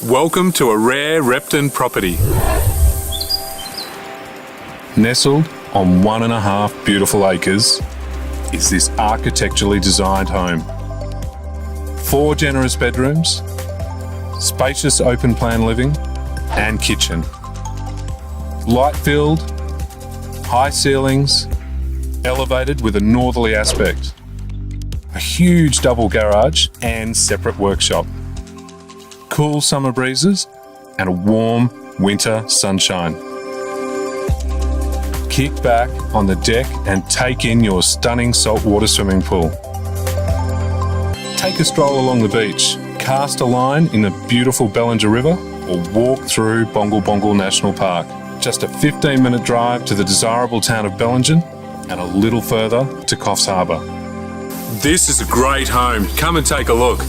Welcome to a rare Repton property. Nestled on 1.5 beautiful acres is this architecturally designed home. 4 generous bedrooms, spacious open plan living and kitchen. Light filled, high ceilings, elevated with a northerly aspect. A huge double garage and separate workshop. Cool summer breezes and a warm winter sunshine. Kick back on the deck and take in your stunning saltwater swimming pool. Take a stroll along the beach, cast a line in the beautiful Bellinger River, or walk through Bongle Bongle National Park. Just a 15-minute drive to the desirable town of Bellingen and a little further to Coffs Harbour. This is a great home. Come and take a look.